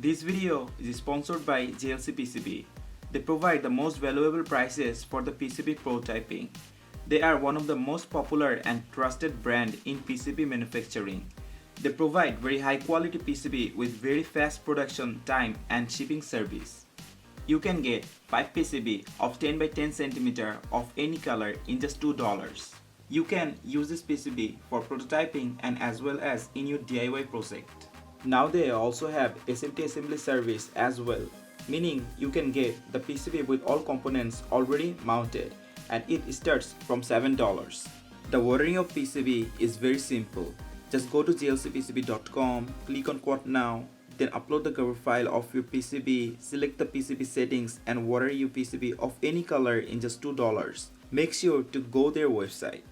This video is sponsored by JLCPCB. They provide the most valuable prices for the PCB prototyping. They are one of the most popular and trusted brand in PCB manufacturing. They provide very high quality PCB with very fast production time and shipping service. You can get 5 PCB of 10 by 10 cm of any color in just $2. You can use this PCB for prototyping and as well as in your DIY project. Now they also have SMT assembly service as well, meaning you can get the PCB with all components already mounted and it starts from $7. The ordering of PCB is very simple. Just go to JLCPCB.com, click on quote now, then upload the cover file of your PCB, select the PCB settings and order your PCB of any color in just $2. Make sure to go their website.